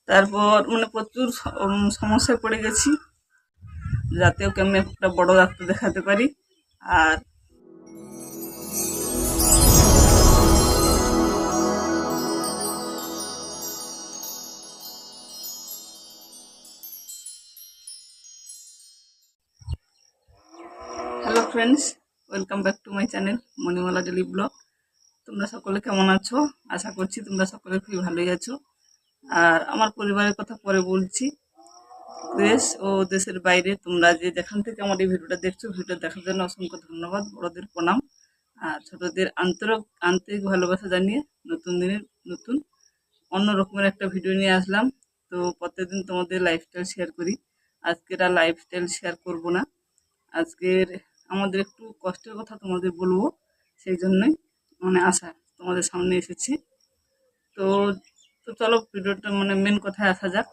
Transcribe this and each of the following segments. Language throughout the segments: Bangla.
তারপর মানে প্রচুর সমস্যায় পড়ে গেছি, যাতে ওকে আমি একটা বড় ডাক্তার দেখাতে পারি। আর hello friends, welcome back to my channel Monimala daily blog. তোমরা সকলে কেমন আছো? আশা করছি তোমরা সকলে খুবই ভালোই আছো। আর আমার পরিবারের কথা পরে বলছি। দেশ ও দেশের বাইরে তোমরা যে যেখান থেকে আমার এই ভিডিওটা দেখছো, ভিডিও দেখার জন্য অসংখ্য ধন্যবাদ, বড়দের প্রণাম। আর ছোটদের আন্তরিক ভালোবাসা জানিয়ে নতুন দিনের নতুন অন্য রকমের একটা ভিডিও নিয়ে আসলাম। তো প্রত্যেকদিন তোমাদের লাইফস্টাইল শেয়ার করি, আজকের আর লাইফস্টাইল শেয়ার করব না। আজকের আমাদের একটু কষ্টের কথা তোমাদের বলবো, সেই জন্যই মানে আসা তোমাদের সামনে এসেছি। তো তো চলো ভিডিওটা মানে মেন কথায় আসা যাক।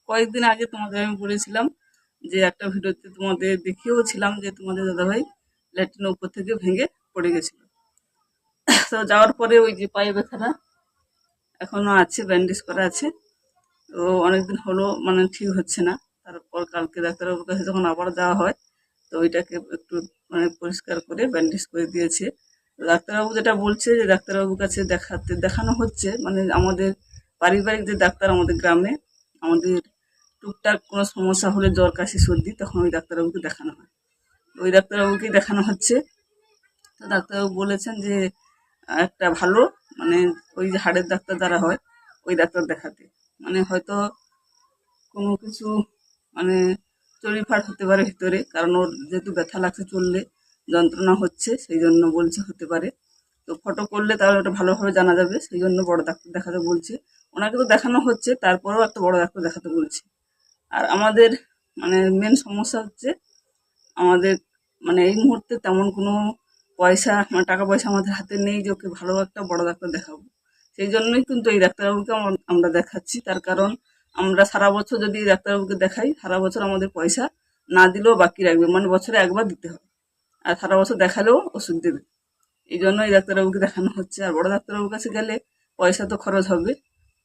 কয়েকদিন আগে তোমাদের আমি বলেছিলাম যে একটা ভিডিওতে তোমাদের দেখিয়েও ছিলাম যে তোমাদের দাদাভাই ল্যাট্রিনের উপর থেকে ভেঙে পড়ে গেছিল। তো যাওয়ার পরে ওই যে পায়ে ব্যথাটা এখনো আছে, ব্যান্ডেজ করা আছে। তো অনেকদিন হলো মানে ঠিক হচ্ছে না। তারপর কালকে ডাক্তারবাবুর কাছে যখন আবার যাওয়া হয়, তো ওইটাকে একটু মানে পরিষ্কার করে ব্যান্ডেজ করে দিয়েছে। ডাক্তারবাবু যেটা বলছে যে ডাক্তারবাবুর কাছে দেখানো হচ্ছে, মানে আমাদের পারিবারিক যে ডাক্তার আমাদের গ্রামে, আমাদের টুকটাক কোনো সমস্যা হলে জ্বর কাশি সর্দি, তখন ওই ডাক্তারবাবুকে দেখানো হয়। ওই ডাক্তারবাবুকেই দেখানো হচ্ছে। তো ডাক্তারবাবু বলেছেন যে একটা ভালো মানে ওই যে হাড়ের ডাক্তার যারা হয় ওই ডাক্তার দেখাতে, মানে হয়তো কোনো কিছু মানে চড়িফাড় হতে পারে ভিতরে, কারণ ওর যেহেতু ব্যথা লাগছে, চললে যন্ত্রণা হচ্ছে, সেই জন্য বলছে হতে পারে। তো ফটো করলে তাহলে ওটা ভালোভাবে জানা যাবে, সেই জন্য বড় ডাক্তার দেখাতে বলছে। ওনাকে তো দেখানো হচ্ছে, তারপরেও একটা বড় ডাক্তার দেখাতে বলছে। আর আমাদের মানে মেন সমস্যা হচ্ছে আমাদের মানে এই মুহূর্তে তেমন কোনো পয়সা মানে টাকা পয়সা আমাদের হাতে নেই যে ওকে ভালো একটা বড় ডাক্তার দেখাবো। সেই জন্যই কিন্তু এই ডাক্তারবাবুকে আমরা দেখাচ্ছি। তার কারণ আমরা সারা বছর যদি এই ডাক্তারবাবুকে দেখাই, সারা বছর আমাদের পয়সা না দিলেও বাকি রাখবে, মানে বছরে একবার দিতে হবে। আর সারা বছর দেখালেও ওষুধ দেবে। এই জন্য এই ডাক্তারবাবুকে দেখানো হচ্ছে। আর বড় ডাক্তারবাবুর কাছে গেলে পয়সা তো খরচ হবে,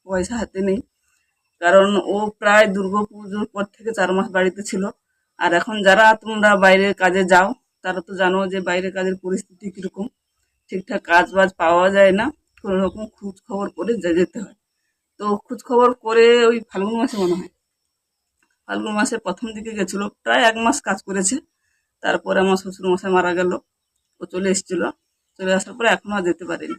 পয়সা হাতে নেই। কারণ ও প্রায় দুর্গাপুজোর পর থেকে 4 মাস বাড়িতে ছিল। আর এখন যারা তোমরা বাইরের কাজে যাও, তারা তো জানো যে বাইরের কাজের পরিস্থিতি কিরকম, ঠিকঠাক কাজ বাজ পাওয়া যায় না, কোনো রকম খোঁজ খবর করে যেতে হয়। তো খোঁজ খবর করে ওই ফাল্গুন মাসে মনে হয়, ফাল্গুন মাসের প্রথম দিকে গেছিল, প্রায় 1 মাস কাজ করেছে। তারপরে আমার শ্বশুর মশাই মারা গেল, ও চলে এসেছিল। চলে আসার পরে এখনো আর যেতে পারেনি।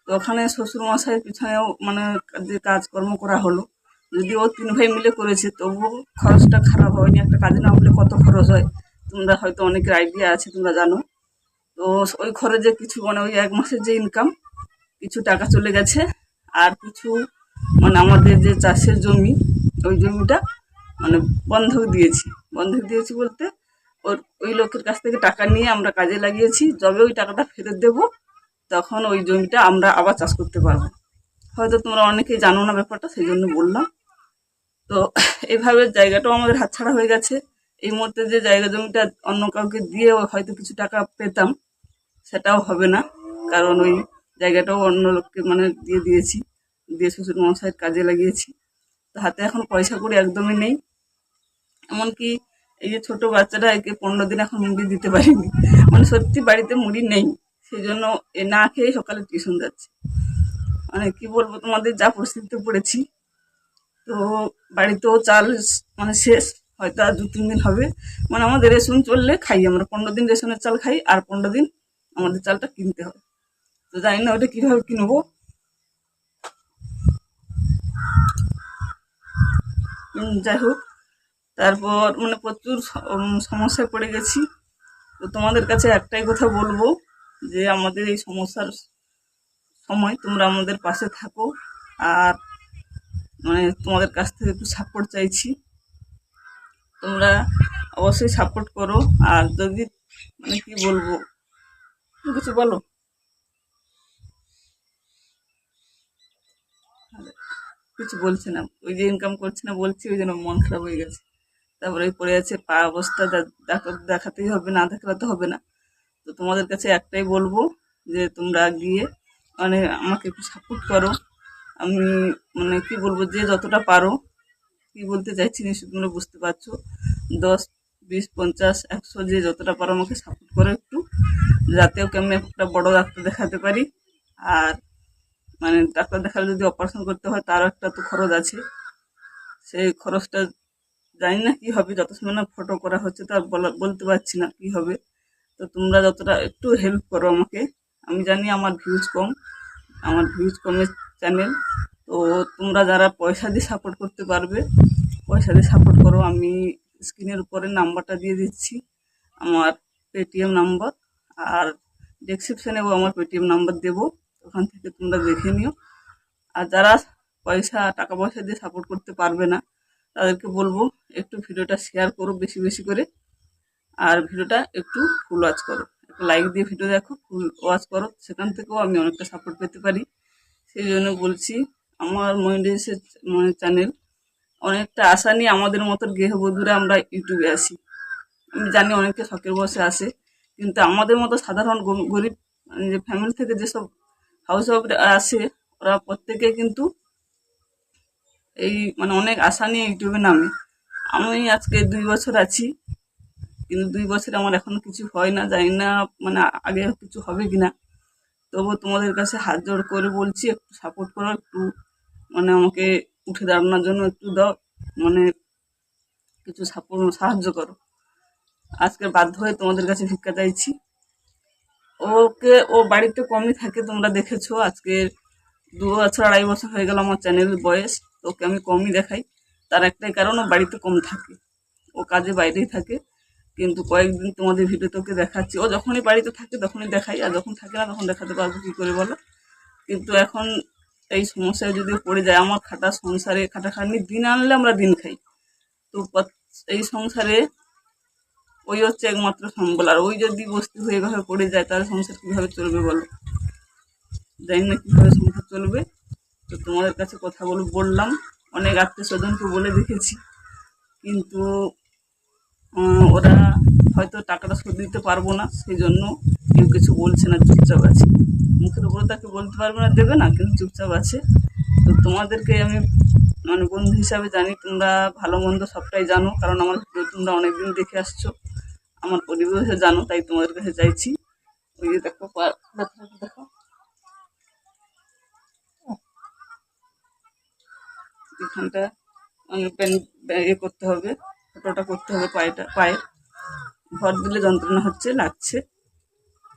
তো ওখানে শ্বশুর মশাইয়ের পিছনেও মানে যে কাজকর্ম করা হলো, যদিও ও 3 ভাই মিলে করেছে, তবুও খরচটা খারাপ হয়নি। একটা কাজে না হলে কত খরচ হয় তোমরা হয়তো অনেকের আইডিয়া আছে, তোমরা জানো। তো ওই খরচে কিছু মানে ওই 1 মাসের যে ইনকাম, কিছু টাকা চলে গেছে। আর কিছু মানে আমাদের যে চাষের জমি, ওই জমিটা মানে বন্ধক দিয়েছি বলতে ওই লোকের কাছ থেকে টাকা নিয়ে আমরা কাজে লাগিয়েছি। যবে ওই টাকাটা ফেরত দেবো, তখন ওই জমিটা আমরা আবার চাষ করতে পারবো। হয়তো তোমরা অনেকেই জানো না ব্যাপারটা, সেই জন্য বললাম। তো এইভাবে জায়গাটাও আমাদের হাতছাড়া হয়ে গেছে। এই মুহূর্তে যে জায়গা জমিটা অন্য কাউকে দিয়ে হয়তো কিছু টাকা পেতাম, সেটাও হবে না। কারণ ওই জায়গাটাও অন্য লোককে মানে দিয়ে শ্বশুর মশাইয়ের কাজে লাগিয়েছি। তো হাতে এখন পয়সা করে একদমই নেই। এমনকি এই যে ছোট বাচ্চাটা, একে 15 দিন এখন মুড়ি দিতে পারিনি, মানে সত্যি বাড়িতে মুড়ি নেই। সেই জন্য এ না খেয়ে সকালে টিউশন যাচ্ছে। মানে কি বলবো তোমাদের, যা পরিস্থিতিতে পড়েছি। তো বাড়িতেও চাল মানে শেষ, হয়তো আর 2-3 দিন হবে। মানে আমাদের রেশন চললে খাই, আমরা 15 দিন রেশনের চাল খাই, আর 15 দিন আমাদের চালটা কিনতে হবে। তো জানি না ওটা কিভাবে কিনবো। যাই হোক, তারপর মানে প্রচুর সমস্যায় পড়ে গেছি। তো তোমাদের কাছে একটাই কথা বলবো, যে আমাদের এই সমস্যার সময় তোমরা আমাদের পাশে থাকো। আর মানে তোমাদের কাছ থেকে একটু সাপোর্ট চাইছি, তোমরা অবশ্যই সাপোর্ট করো। আর যদি মানে কি বলবো, তুমি কিছু বলো। কিছু বলছে না, ওই যে ইনকাম করছে না বলছি, ওই জন্য মন খারাপ হয়ে গেছে। তারপরে পড়ে আছে পা অবস্থা, ডাক্তার দেখাতেই হবে, না দেখালে তো হবে না। তো তোমাদের কাছে একটাই বলবো যে তোমরা গিয়ে মানে আমাকে একটু সাপোর্ট করো। আমি মানে কি বলবো, যে যতটা পারো, কি বলতে চাইছি নিশ্চয়ই তোমরা বুঝতে পারছো, 10, 20, 50, 100 যে যতটা পারো আমাকে সাপোর্ট করো একটু, যাতে ওকে আমি একটা বড় ডাক্তার দেখাতে পারি। আর মানে ডাক্তার দেখালে যদি অপারেশন করতে হয় তারও একটা তো খরচ আছে, সেই খরচটা জানি না কি হবে, যত সময় না ফটো করা হচ্ছে তো আর বলতে পারছি না কি হবে। তো তোমরা যতটা একটু হেল্প করো আমাকে। আমি জানি আমার ভিউজ কম, আমার ভিউজ কমের চ্যানেল, তো তোমরা যারা পয়সা দিয়ে সাপোর্ট করতে পারবে পয়সা দিয়ে সাপোর্ট করো। আমি স্ক্রিনের উপরে নাম্বারটা দিয়ে দিচ্ছি, আমার পেটিএম নাম্বার, আর ডেসক্রিপশানেও আমার পেটিএম নাম্বার দেবো, ওখান থেকে তোমরা দেখে নিও। আর যারা টাকা পয়সা দিয়ে সাপোর্ট করতে পারবে না তাদেরকে বলবো একটু ভিডিওটা শেয়ার করো বেশি বেশি করে, আর ভিডিওটা একটু ফুল ওয়াচ করো, একটু লাইক দিয়ে ভিডিও দেখো, ফুল ওয়াচ করো, সেখান থেকেও আমি অনেকটা সাপোর্ট পেতে পারি। সেই জন্য বলছি, আমার মনিটাইজেশন চ্যানেল অনেকটা আশা নিয়ে আমাদের মতো গৃহবধূরা আমরা ইউটিউবে আসি। আমি জানি অনেকে শখের বসে আসে, কিন্তু আমাদের মতো সাধারণ গরিব যে ফ্যামিলি থেকে যেসব হাউস ওয়াইফরা আসে, ওরা প্রত্যেকে কিন্তু এই মানে অনেক আশা নিয়ে ইউটিউবে নামে। আমি আজকে 2 বছর আছি, কিন্তু 2 বছরে আমার এখনো কিছু হয় না, জানি না মানে আগে কিছু হবে কিনা। তবু তোমাদের কাছে হাত জোড় করে বলছি, একটু সাপোর্ট করো, একটু মানে আমাকে উঠে দাঁড়ানোর জন্য একটু দাও, মানে কিছু সাহায্য করো। আজকে বাধ্য হয়ে তোমাদের কাছে ভিক্ষা চাইছি। ও বাড়িতে কমই থাকে, তোমরা দেখেছো। আজকে 2 বছর 2.5 বছর হয়ে গেল আমার চ্যানেল বয়স, তো ওকে আমি কমই দেখাই। তার একটাই কারণ, ও বাড়িতে কম থাকে, ও কাজে বাইরেই থাকে। কিন্তু কয়েকদিন তোমাদের ভিডিওতে ওকে দেখাচ্ছি, ও যখনই বাড়িতে থাকে তখনই দেখাই, আর যখন থাকে না তখন দেখাতে পারবো কি করে বলো। কিন্তু এখন এই সমস্যায় যদি পড়ে যায়, আমার সংসারে খাটাখাটনি দিন আনলে আমরা দিন খাই, তো এই সংসারে ওই হচ্ছে একমাত্র সম্বল। আর ওই যদি বস্তি হয়ে এভাবে পড়ে যায় তাহলে সংসার কিভাবে চলবে বলো, জানি না কিভাবে সংসার চলবে। তো তোমাদের কাছে কথা বললাম, অনেক আত্মীয় স্বজনকে বলে দেখেছি, কিন্তু ওরা হয়তো টাকাটা শোধ দিতে পারবো না, সেই জন্য কেউ কিছু বলছে না, চুপচাপ আছে। মুখের উপরে তাকে বলতে পারবে না দেবে না, কিন্তু চুপচাপ আছে। তো তোমাদেরকে আমি মানে বন্ধু হিসাবে জানি, তোমরা ভালো মন্দ সবটাই জানো, কারণ আমার ভিডিও তোমরা অনেকদিন দেখে আসছো, আমার পরিবেশে জানো, তাই তোমাদের কাছে চাইছি। ওই যে দেখো দেখো এখানটা ইয়ে করতে হবে, ফটোটা করতে হবে পায়ের ভর দিলে যন্ত্রণা হচ্ছে, লাগছে।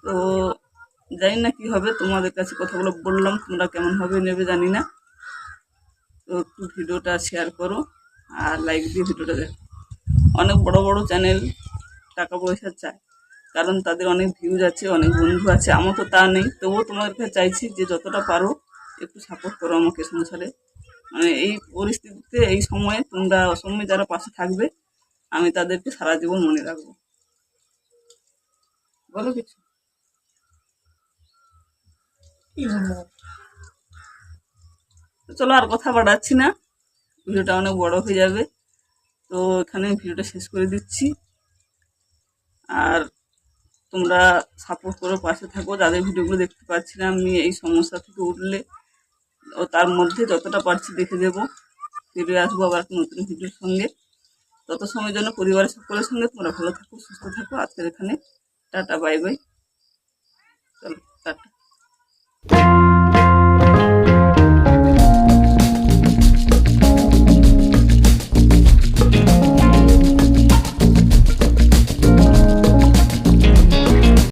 তো জানি না কি হবে, তোমাদের কাছে কথাগুলো বললাম, তোমরা কেমন হবে নেবে জানি না। তো একটু ভিডিওটা শেয়ার করো আর লাইক দিয়ে ভিডিওটা দেখো। অনেক বড় বড় চ্যানেল টাকা পয়সা চায়, কারণ তাদের অনেক ভিউজ আছে, অনেক বন্ধু আছে, আমার তো তা নেই। তবুও তোমাদের কাছে চাইছি যে যতটা পারো একটু সাপোর্ট করো আমাকে সংসারে, মানে এই পরিস্থিতিতে, এই সময়ে তোমরা অসময়ে যারা পাশে থাকবে, আমি তাদেরকে সারা জীবন মনে রাখবো। বলো কিছু। তো চলো আর কথা বাড়াচ্ছি না, ভিডিওটা অনেক বড় হয়ে যাবে। তো এখানে ভিডিওটা শেষ করে দিচ্ছি। আর তোমরা সাপোর্ট করে পাশে থাকো, যাদের ভিডিওগুলো দেখতে পাচ্ছি না, আমি এই সমস্যা থেকে উঠলে ও তার মধ্যে যতটা পারছি দেখে দেবো, ফিরে আসবো আবার একটা নতুন ভিডিওর সঙ্গে। তত সময়ের জন্য পরিবারের সকলের সঙ্গে তোমরা ভালো থাকো, সুস্থ থাকো। আজকের এখানে টাটা, বাই বাই, চলো টাটা।